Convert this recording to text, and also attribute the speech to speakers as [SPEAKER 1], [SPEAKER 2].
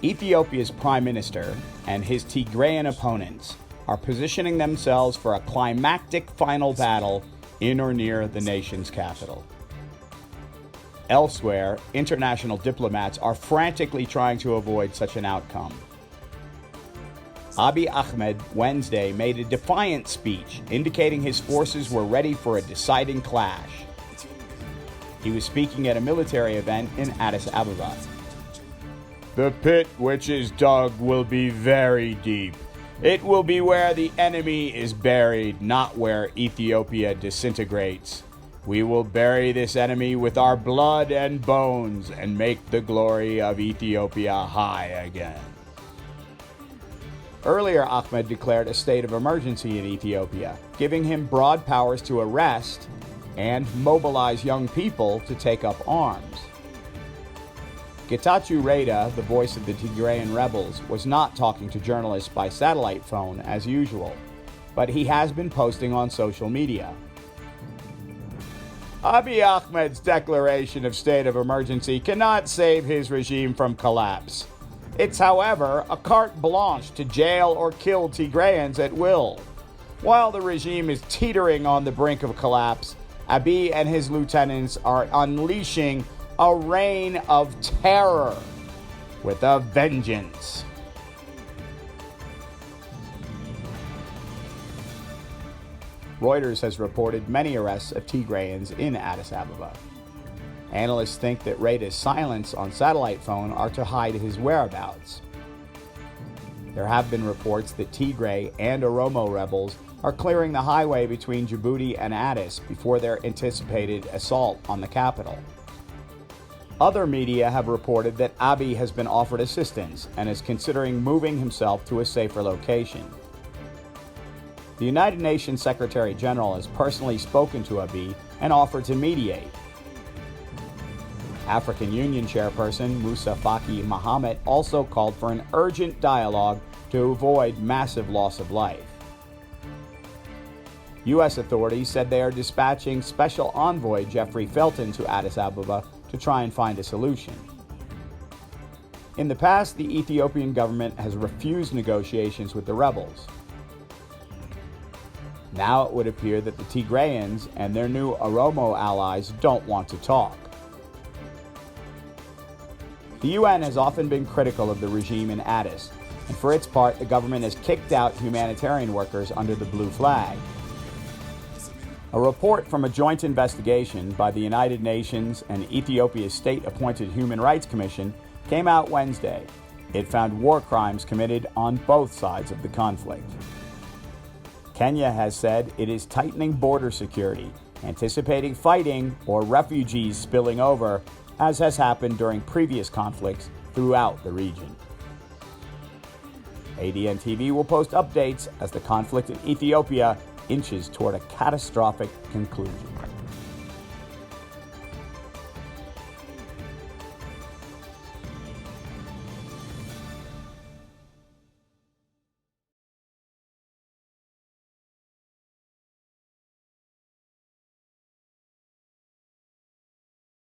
[SPEAKER 1] Ethiopia's prime minister and his Tigrayan opponents are positioning themselves for a climactic final battle in or near the nation's capital. Elsewhere, international diplomats are frantically trying to avoid such an outcome. Abiy Ahmed Wednesday made a defiant speech indicating his forces were ready for a deciding clash. He was speaking at a military event in Addis Ababa. "The pit which is dug will be very deep. It will be where the enemy is buried, not where Ethiopia disintegrates. We will bury this enemy with our blood and bones and make the glory of Ethiopia high again." Earlier, Ahmed declared a state of emergency in Ethiopia, giving him broad powers to arrest and mobilize young people to take up arms. Getachew Reda, the voice of the Tigrayan rebels, was not talking to journalists by satellite phone as usual, but he has been posting on social media. Abiy Ahmed's declaration of state of emergency cannot save his regime from collapse. It's, however, a carte blanche to jail or kill Tigrayans at will. While the regime is teetering on the brink of collapse, Abiy and his lieutenants are unleashing a reign of terror with a vengeance. Reuters has reported many arrests of Tigrayans in Addis Ababa. Analysts think that Reda's silence on satellite phone are to hide his whereabouts. There have been reports that Tigray and Oromo rebels are clearing the highway between Djibouti and Addis before their anticipated assault on the capital. Other media have reported that Abiy has been offered assistance and is considering moving himself to a safer location. The United Nations Secretary General has personally spoken to Abiy and offered to mediate. African Union Chairperson Musa Faki Mohammed also called for an urgent dialogue to avoid massive loss of life. U.S. authorities said they are dispatching Special Envoy Jeffrey Felton to Addis Ababa to try and find a solution. In the past, the Ethiopian government has refused negotiations with the rebels. Now it would appear that the Tigrayans and their new Oromo allies don't want to talk. The UN has often been critical of the regime in Addis, and for its part, the government has kicked out humanitarian workers under the blue flag. A report from a joint investigation by the United Nations and Ethiopia's state-appointed Human Rights Commission came out Wednesday. It found war crimes committed on both sides of the conflict. Kenya has said it is tightening border security, anticipating fighting or refugees spilling over, as has happened during previous conflicts throughout the region. ADN TV will post updates as the conflict in Ethiopia inches toward a catastrophic conclusion.